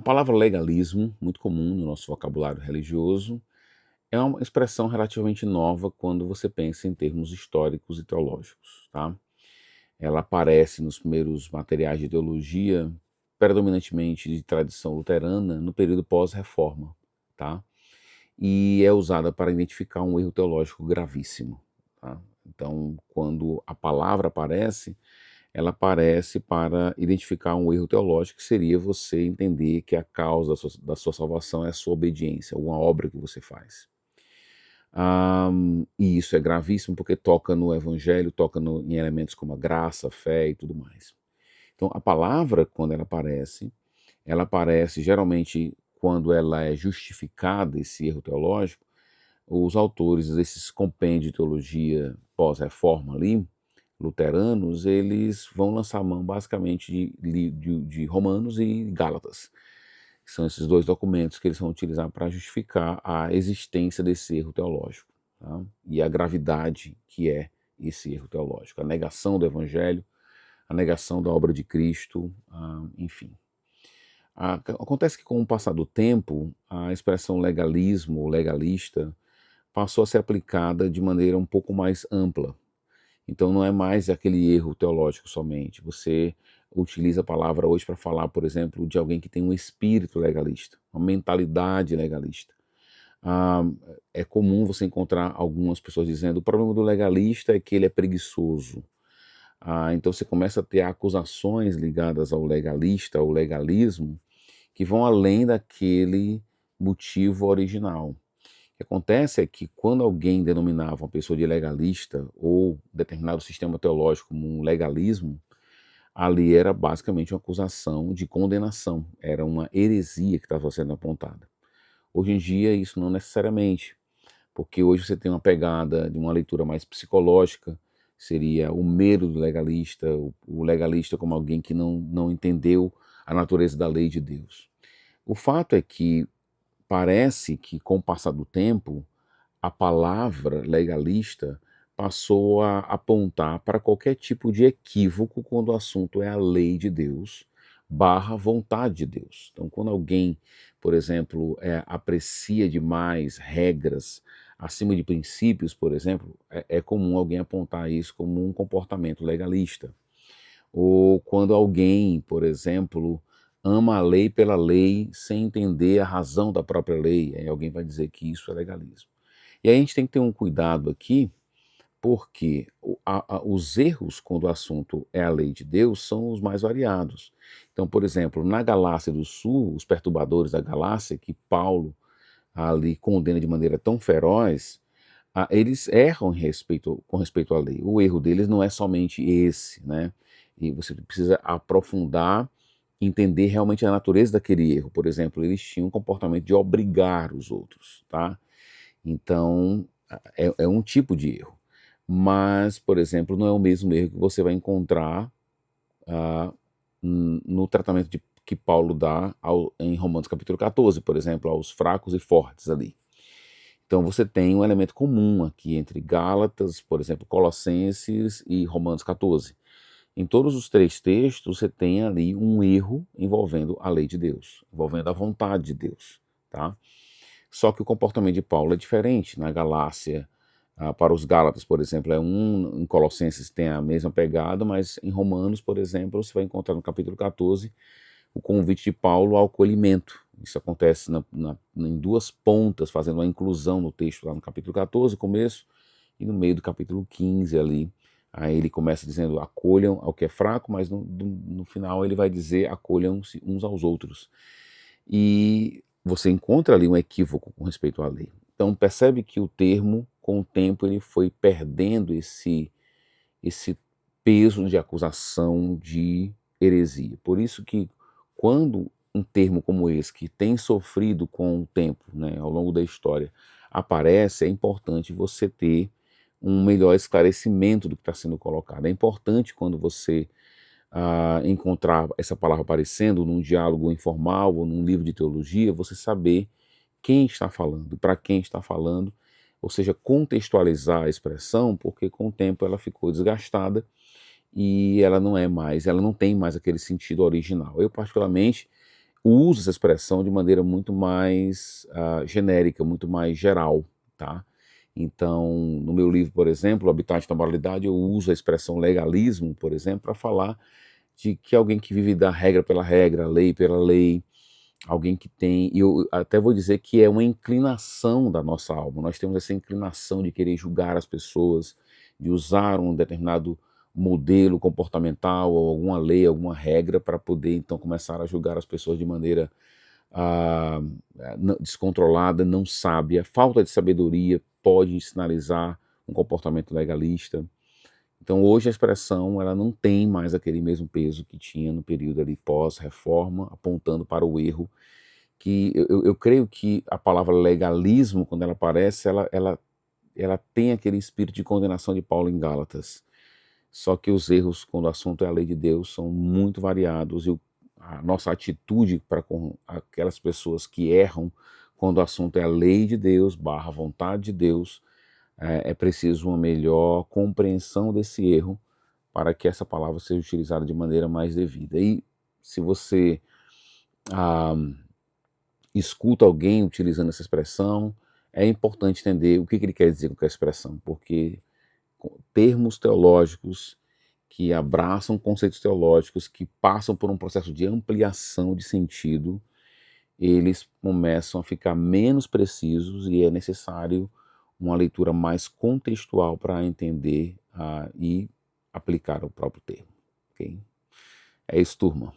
A palavra legalismo, muito comum no nosso vocabulário religioso, é uma expressão relativamente nova quando você pensa em termos históricos e teológicos, tá? Ela aparece nos primeiros materiais de teologia, predominantemente de tradição luterana, no período pós-reforma, tá? E é usada para identificar um erro teológico gravíssimo, tá? Então, quando a palavra aparece, ela aparece para identificar um erro teológico, que seria você entender que a causa da sua salvação é a sua obediência, alguma obra que você faz. E isso é gravíssimo porque toca no evangelho, toca em elementos como a graça, a fé e tudo mais. Então, a palavra, quando ela aparece geralmente quando ela é justificada, esse erro teológico. Os autores desses compêndios de teologia pós-reforma ali, luteranos, eles vão lançar mão basicamente de Romanos e Gálatas. São esses dois documentos que eles vão utilizar para justificar a existência desse erro teológico, tá? E a gravidade que é esse erro teológico, a negação do evangelho, a negação da obra de Cristo, enfim. Acontece que com o passar do tempo, a expressão legalismo, legalista, passou a ser aplicada de maneira um pouco mais ampla. Então não é mais aquele erro teológico somente. Você utiliza a palavra hoje para falar, por exemplo, de alguém que tem um espírito legalista, uma mentalidade legalista. Ah, é comum você encontrar algumas pessoas dizendo: o problema do legalista é que ele é preguiçoso. Então você começa a ter acusações ligadas ao legalista, ao legalismo, que vão além daquele motivo original. O que acontece é que quando alguém denominava uma pessoa de legalista ou determinado sistema teológico como um legalismo, ali era basicamente uma acusação de condenação, era uma heresia que estava sendo apontada. Hoje em dia isso não necessariamente, porque hoje você tem uma pegada de uma leitura mais psicológica, seria o medo do legalista, o legalista como alguém que não entendeu a natureza da lei de Deus. O fato é que parece que com o passar do tempo, a palavra legalista passou a apontar para qualquer tipo de equívoco quando o assunto é a lei de Deus barra vontade de Deus. Então, quando alguém, por exemplo, aprecia demais regras acima de princípios, por exemplo, é comum alguém apontar isso como um comportamento legalista. Ou quando alguém, por exemplo, ama a lei pela lei sem entender a razão da própria lei, aí alguém vai dizer que isso é legalismo. E aí a gente tem que ter um cuidado aqui, porque os erros, quando o assunto é a lei de Deus, são os mais variados. Então, por exemplo, na Galácia do Sul, os perturbadores da Galácia, que Paulo ali condena de maneira tão feroz, eles erram com respeito à lei. O erro deles não é somente esse, né? E você precisa aprofundar, entender realmente a natureza daquele erro. Por exemplo, eles tinham um comportamento de obrigar os outros, tá? Então, é um tipo de erro. Mas, por exemplo, não é o mesmo erro que você vai encontrar no tratamento que Paulo dá em Romanos capítulo 14, por exemplo, aos fracos e fortes ali. Então você tem um elemento comum aqui entre Gálatas, por exemplo, Colossenses e Romanos 14. Em todos os três textos você tem ali um erro envolvendo a lei de Deus, envolvendo a vontade de Deus, tá? Só que o comportamento de Paulo é diferente. Na Galácia, para os Gálatas, por exemplo, em Colossenses tem a mesma pegada, mas em Romanos, por exemplo, você vai encontrar no capítulo 14 o convite de Paulo ao acolhimento. Isso acontece em duas pontas, fazendo uma inclusão no texto lá no capítulo 14, começo, e no meio do capítulo 15 ali. Aí ele começa dizendo: acolham ao que é fraco, mas no final ele vai dizer: acolham-se uns aos outros. E você encontra ali um equívoco com respeito à lei. Então percebe que o termo, com o tempo, ele foi perdendo esse peso de acusação de heresia. Por isso que quando um termo como esse, que tem sofrido com o tempo, né, ao longo da história, aparece, é importante você ter um melhor esclarecimento do que está sendo colocado. É importante quando você encontrar essa palavra aparecendo num diálogo informal ou num livro de teologia, você saber quem está falando, para quem está falando, ou seja, contextualizar a expressão, porque com o tempo ela ficou desgastada e ela não tem mais aquele sentido original. Eu, particularmente, usa essa expressão de maneira muito mais genérica, muito mais geral, tá? Então, no meu livro, por exemplo, O Habitat da Moralidade, eu uso a expressão legalismo, por exemplo, para falar de que alguém que vive da regra pela regra, lei pela lei, alguém que tem, e eu até vou dizer que é uma inclinação da nossa alma. Nós temos essa inclinação de querer julgar as pessoas, de usar um determinado modelo comportamental, ou alguma lei, alguma regra, para poder então começar a julgar as pessoas de maneira ah, descontrolada, não sábia. Falta de sabedoria pode sinalizar um comportamento legalista. Então hoje a expressão ela não tem mais aquele mesmo peso que tinha no período ali pós-reforma, apontando para o erro, que eu creio que a palavra legalismo, quando ela aparece, ela tem aquele espírito de condenação de Paulo em Gálatas. Só que os erros, quando o assunto é a lei de Deus, são muito variados e a nossa atitude para com aquelas pessoas que erram, quando o assunto é a lei de Deus, barra vontade de Deus, é preciso uma melhor compreensão desse erro para que essa palavra seja utilizada de maneira mais devida. E se você ah, escuta alguém utilizando essa expressão, é importante entender o que ele quer dizer com essa expressão, porque termos teológicos que abraçam conceitos teológicos, que passam por um processo de ampliação de sentido, eles começam a ficar menos precisos e é necessário uma leitura mais contextual para entender e aplicar o próprio termo. Okay? É isso, turma.